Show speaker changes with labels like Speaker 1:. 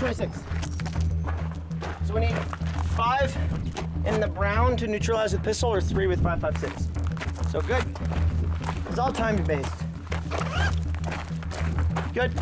Speaker 1: 26. So we need 5 in the brown to neutralize with pistol, or 3 with 5.56. So good. It's all time based. Good.